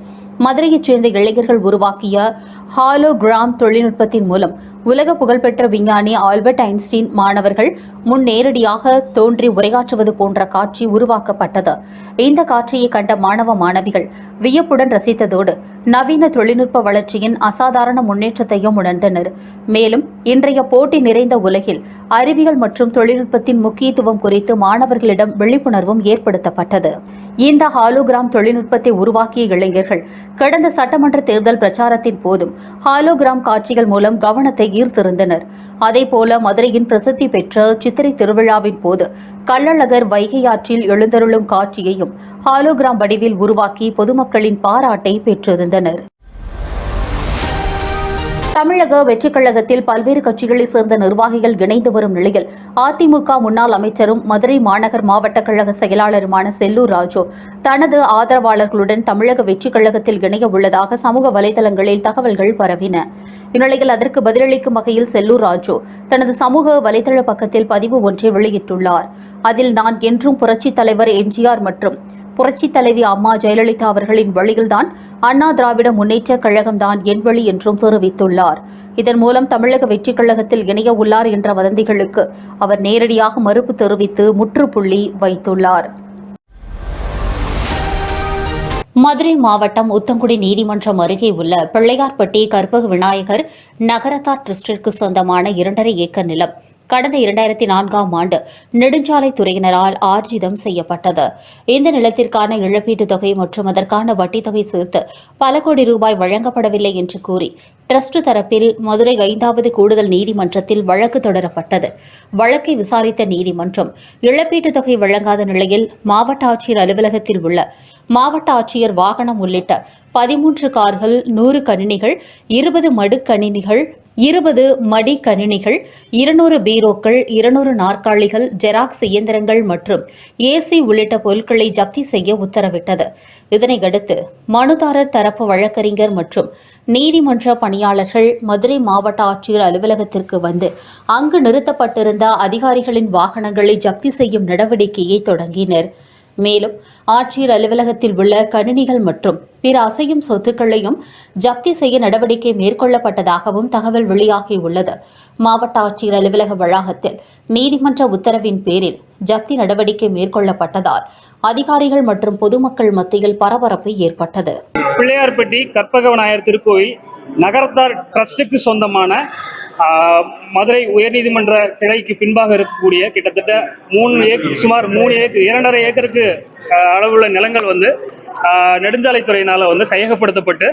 மதுரையைச் சேர்ந்த இளைஞர்கள் உருவாக்கிய ஹாலோகிராம் தொழில்நுட்பத்தின் மூலம் உலக புகழ்பெற்ற விஞ்ஞானி ஆல்பர்ட் ஐன்ஸ்டீன் மாணவர்கள் முன் நேரடியாக தோன்றி உரையாற்றுவது போன்ற காட்சி உருவாக்கப்பட்டது. இந்த காட்சியை கண்ட மாணவ மாணவிகள் வியப்புடன் ரசித்ததோடு நவீன தொழில்நுட்ப வளர்ச்சியின் அசாதாரண முன்னேற்றத்தையும் உணர்ந்தனர். மேலும் இன்றைய போட்டி நிறைந்த உலகில் அறிவியல் மற்றும் தொழில்நுட்பத்தின் முக்கியத்துவம் குறித்து மாணவர்களிடம் விழிப்புணர்வும் ஏற்படுத்தப்பட்டது. இந்த ஹாலோகிராம் தொழில்நுட்பத்தை உருவாக்கிய இளைஞர்கள் கடந்த சட்டமன்ற தேர்தல் பிரச்சாரத்தின் போதும் ஹாலோகிராம் காட்சிகள் மூலம் கவனத்தை ஈர்த்திருந்தனர். அதேபோல மதுரையின் பிரசித்தி பெற்ற சித்திரை திருவிழாவின் போது கள்ளழகர் வைகை ஆற்றில் எழுந்தருளும் காட்சியையும் ஹாலோகிராம் வடிவில் உருவாக்கி பொதுமக்களின் பாராட்டை பெற்றிருந்தனர். தமிழக வெற்றிக் கழகத்தில் பல்வேறு கட்சிகளைச் சேர்ந்த நிர்வாகிகள் இணைந்து வரும் நிலையில் அதிமுக முன்னாள் அமைச்சரும் மதுரை மாநகர் மாவட்ட கழக செயலாளருமான செல்லூர் ராஜு தனது ஆதரவாளர்களுடன் தமிழக வெற்றிக் கழகத்தில் இணைய உள்ளதாக சமூக வலைதளங்களில் தகவல்கள் பரவின. இந்நிலையில் அதற்கு பதிலளிக்கும் வகையில் செல்லூர் ராஜு தனது சமூக வலைதள பக்கத்தில் பதிவு ஒன்றை வெளியிட்டுள்ளார். அதில் நான் என்றும் புரட்சித் தலைவர் எம்ஜிஆர் மற்றும் புரட்சித் தலைவி அம்மா ஜெயலலிதா அவர்களின் வழியில்தான் அண்ணா திராவிட முன்னேற்ற கழகம்தான் என் வழி என்றும் தெரிவித்துள்ளார். இதன் மூலம் தமிழக வெற்றிக் கழகத்தில் இணைய உள்ளார் என்ற வதந்திகளுக்கு அவர் நேரடியாக மறுப்பு தெரிவித்து முற்றுப்புள்ளி வைத்துள்ளார். மதுரை மாவட்டம் உத்தங்குடி நீதிமன்றம் அருகே உள்ள பிள்ளையார்பட்டி கற்பக விநாயகர் நகரத்தார் டிரஸ்டிற்கு சொந்தமான 2.5 ஏக்கர் நிலம் கடந்த 2004ஆம் ஆண்டு நெடுஞ்சாலைத்துறையினரால் ஆர்ஜிதம் செய்யப்பட்டது. இந்த நிலத்திற்கான இழப்பீட்டுத் தொகை மற்றும் அதற்கான வட்டித் தொகை சேர்த்து பல கோடி ரூபாய் வழங்கப்படவில்லை என்று கூறி டிரஸ்ட் தரப்பில் மதுரை 5வது கூடுதல் நீதிமன்றத்தில் வழக்கு தொடரப்பட்டது. வழக்கை விசாரித்த நீதிமன்றம் இழப்பீட்டுத் தொகை வழங்காத நிலையில் மாவட்ட ஆட்சியர் அலுவலகத்தில் உள்ள மாவட்ட ஆட்சியர் வாகனம் உள்ளிட்ட 13 கார்கள், 100 கணினிகள், 20 மடிக்கணினிகள், 200 பீரோக்கள், 200 நாற்காலிகள், ஜெராக்ஸ் இயந்திரங்கள் மற்றும் ஏசி உள்ளிட்ட பொருட்களை ஜப்தி செய்ய உத்தரவிட்டது. இதனையடுத்து மனுதாரர் தரப்பு வழக்கறிஞர் மற்றும் நீதிமன்ற பணியாளர்கள் மதுரை மாவட்ட ஆட்சியர் அலுவலகத்திற்கு வந்து அங்கு நிறுத்தப்பட்டிருந்த அதிகாரிகளின் வாகனங்களை ஜப்தி செய்யும் நடவடிக்கையை தொடங்கினர். மேலும் ஆட்சியர் அலுவலகத்தில் உள்ள கணினிகள் மற்றும் பிற அசையும் சொத்துக்களையும் ஜப்தி செய்ய நடவடிக்கை மேற்கொள்ளப்பட்டதாகவும் தகவல் வெளியாகியுள்ளது. மாவட்ட ஆட்சியர் அலுவலக வளாகத்தில் நீதிமன்ற உத்தரவின் பேரில் ஜப்தி நடவடிக்கை மேற்கொள்ளப்பட்டதால் அதிகாரிகள் மற்றும் பொதுமக்கள் மத்தியில் பரபரப்பு ஏற்பட்டது. பிள்ளையார்பட்டி கற்பக விநாயகர் திருக்கோயில் நகரத்தார் டிரஸ்டுக்கு சொந்தமான மதுரை உயர்நீதிமன்ற கிளைக்கு பின்பாக இருக்கக்கூடிய கிட்டத்தட்ட சுமார் 3 ஏக்கர் 2.5 ஏக்கருக்கு அளவுள்ள நிலங்கள் நெடுஞ்சாலைத்துறையினால கையகப்படுத்தப்பட்டு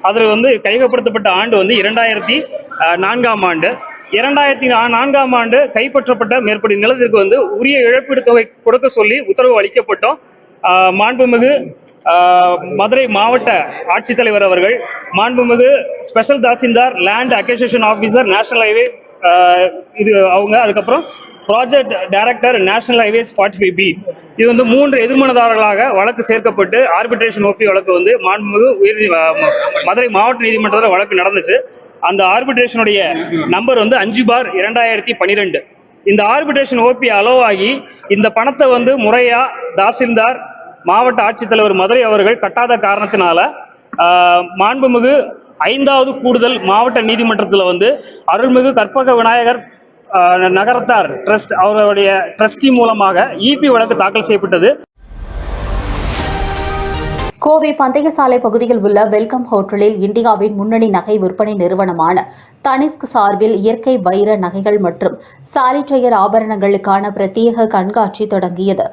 அதில் கையகப்படுத்தப்பட்ட ஆண்டு 2004ஆம் ஆண்டு 2004ஆம் ஆண்டு கைப்பற்றப்பட்ட மேற்படி நிலத்திற்கு உரிய இழப்பீடு தொகை கொடுக்க சொல்லி உத்தரவு அளிக்கப்பட்டோம். மாண்புமிகு மதுரை மாவட்ட ஆட்சித்தலைவர் அவர்கள், மாண்புமிகு special tahsildar, land acquisition officer, national highway அதுக்கப்புறம் project director, national highways 45B இது 3 எதிர்மனதாரர்களாக வழக்கு சேர்க்கப்பட்டு ஆர்பிட்ரேஷன் ஓபி வழக்கு மாண்புமிகு மதுரை மாவட்ட நீதிமன்றத்தில் வழக்கு நடந்துச்சு. அந்த ஆர்பிட்ரேஷனுடைய நம்பர் 5/2012. இந்த ஆர்பிட்ரேஷன் ஓபி அலோவ் ஆகி இந்த பணத்தை முறையா தாசில்தார், மாவட்ட ஆட்சித்தலைவர் மதுரை அவர்கள் கட்டாத காரணத்தினால மாண்புமிகு 5வது கூடுதல் மாவட்ட நீதிமன்றத்தில் அருள்மிகு கற்பக விநாயகர் நகரத்தார் டிரஸ்ட் அவருடைய டிரஸ்டி மூலமாக இபி வழக்கு தாக்கல் செய்யப்பட்டது. கோவை பந்தயசாலை பகுதியில் உள்ள வெல்கம் ஹோட்டலில் இந்தியாவின் முன்னணி நகை விற்பனை நிறுவனமான தனிஷ்க் சார்பில் இயற்கை வைர நகைகள் மற்றும் சாலிட்டையர் ஆபரணங்களுக்கான பிரத்யேக கண்காட்சி தொடங்கியது.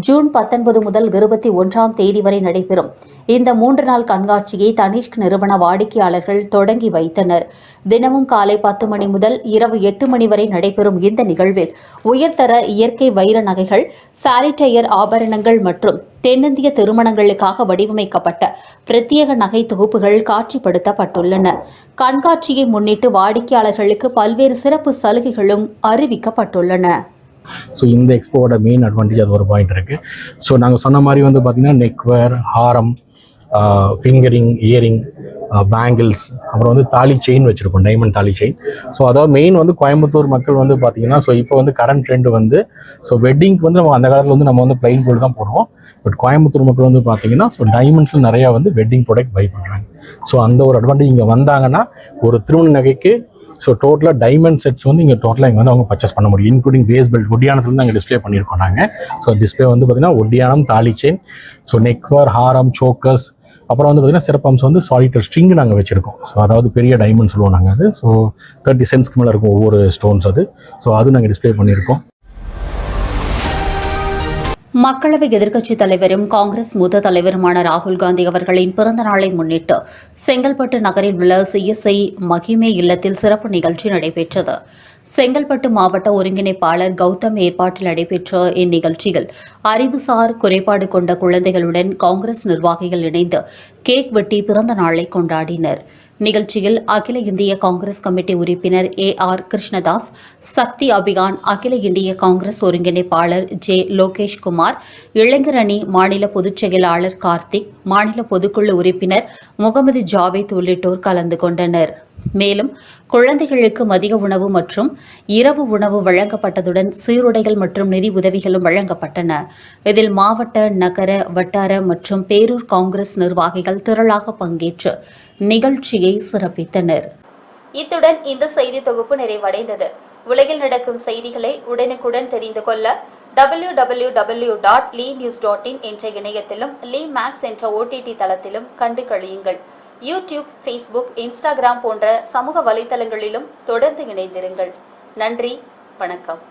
ஜூன் 19 முதல் 21ஆம் தேதி வரை நடைபெறும் இந்த 3 நாள் கண்காட்சியை தனிஷ்க் நிறுவன வாடிக்கையாளர்கள் தொடங்கி வைத்தனர். தினமும் காலை 10 மணி முதல் இரவு 8 மணி வரை நடைபெறும் இந்த நிகழ்வில் உயர்தர இயற்கை வைர நகைகள், சாலிட்டையர் ஆபரணங்கள் மற்றும் தென்னிந்திய திருமணங்களுக்காக வடிவமைக்கப்பட்ட பிரத்யேக நகை தொகுப்புகள் காட்சிப்படுத்தப்பட்டுள்ளன. கண்காட்சியை முன்னிட்டு வாடிக்கையாளர்களுக்கு பல்வேறு சிறப்பு சலுகைகளும் அறிவிக்கப்பட்டுள்ளன. ஸோ இந்த எக்ஸ்போவோட மெயின் அட்வான்டேஜ் அது ஒரு பாயிண்ட் இருக்குது. ஸோ நாங்கள் சொன்ன மாதிரி வந்து பார்த்திங்கன்னா நெக்வேர், ஹாரம், ஃபிங்கரிங், இயரிங், பேங்கிள்ஸ், அப்புறம் வந்து தாலி செயின் வச்சுருக்கோம், டைமண்ட் தாலி செயின். ஸோ அதாவது மெயின் வந்து கோயம்புத்தூர் மக்கள் வந்து பார்த்திங்கன்னா, ஸோ இப்போ வந்து கரண்ட் ட்ரெண்ட் வந்து ஸோ வெட்டிங்க்கு வந்து நம்ம அந்த காலத்தில் வந்து நம்ம வந்து பிளைன் கோல்டு தான் போடுவோம். பட் கோயம்புத்தூர் மக்கள் வந்து பார்த்திங்கன்னா ஸோ டைமண்ட்ஸில் நிறையா வந்து வெட்டிங் ப்ராடக்ட் பை பண்ணுறாங்க. ஸோ அந்த ஒரு அட்வான்டேஜ் இங்கே வந்தாங்கன்னா ஒரு திருமண நகைக்கு ஸோ டோட்டலாக டைமண்ட் செட்ஸ் வந்து இங்கே டோட்டலாக இங்கே வந்து அவங்க பர்ச்சேஸ் பண்ண முடியும். இன்க்ளூடிங் பேஸ் பெல்ட், ஒட்டியானத்தில் வந்து நாங்கள் டிஸ்பிளே பண்ணியிருக்கோம் நாங்கள். ஸோ டிஸ்பிளே வந்து பார்த்திங்கன்னா ஒட்டியானம், தாலி செயின், ஸோ நெக்வர், ஹாரம், சோக்கர்ஸ், அப்புறம் வந்து பார்த்திங்கன்னா சிறப்பம்சம் வந்து சாலிட்டர் ஸ்ட்ரிங் நாங்கள் வச்சுருக்கோம். ஸோ அதாவது பெரிய டைமண்ட் சொல்லுவோம் நாங்கள் அது. ஸோ 30 சென்ட்ஸ்க்கு மேலே இருக்கும் ஒவ்வொரு ஸ்டோன்ஸ் அது. ஸோ அது நாங்கள் டிஸ்பிளே பண்ணியிருக்கோம். மக்களவை எதிர்க்கட்சித் தலைவரும் காங்கிரஸ் மூத்த தலைவருமான ராகுல் காந்தி அவர்களின் பிறந்த நாளை முன்னிட்டு செங்கல்பட்டு நகரில் உள்ள சிஎஸ்ஐ மகிமே இல்லத்தில் சிறப்பு நிகழ்ச்சி நடைபெற்றது. செங்கல்பட்டு மாவட்ட ஒருங்கிணைப்பாளர் கௌதம் ஏற்பாட்டில் நடைபெற்ற இந்நிகழ்ச்சியில் அறிவுசார் குறைபாடு கொண்ட குழந்தைகளுடன் காங்கிரஸ் நிர்வாகிகள் இணைந்து கேக் வெட்டி பிறந்த நாளை கொண்டாடினர். நிகழ்ச்சியில் அகில இந்திய காங்கிரஸ் கமிட்டி உறுப்பினர் AR கிருஷ்ணதாஸ், சக்தி அபியான், அகில இந்திய காங்கிரஸ் ஒருங்கிணைப்பாளர் J லோகேஷ் குமார், இளைஞர் அணி மாநில பொதுச் செயலாளர் கார்த்திக், மாநில பொதுக்குழு உறுப்பினர் முகமது ஜாவேத் உள்ளிட்டோர் கலந்து கொண்டனர். மேலும் குழந்தைகளுக்கு மதிய உணவு மற்றும் இரவு உணவு வழங்கப்பட்டதுடன் சீருடைகள் மற்றும் நிதி உதவிகளும் வழங்கப்பட்டன. இதில் மாவட்ட, நகர, வட்டார மற்றும் பேரூர் காங்கிரஸ் நிர்வாகிகள் திரளாக பங்கேற்று நிகழ்ச்சியை சிறப்பித்தனர். இத்துடன் இந்த செய்தி தொகுப்பு நிறைவடைந்தது. உலகில் நடக்கும் செய்திகளை உடனுக்குடன் தெரிந்து கொள்ள www.lenews.in என்ற இணையத்திலும் லிமேக்ஸ் என்ற OTT தளத்திலும் கண்டு கழியுங்கள். யூடியூப், ஃபேஸ்புக், இன்ஸ்டாகிராம் போன்ற சமூக வலைதளங்களிலும் தொடர்ந்து இணைந்திருங்கள். நன்றி, வணக்கம்.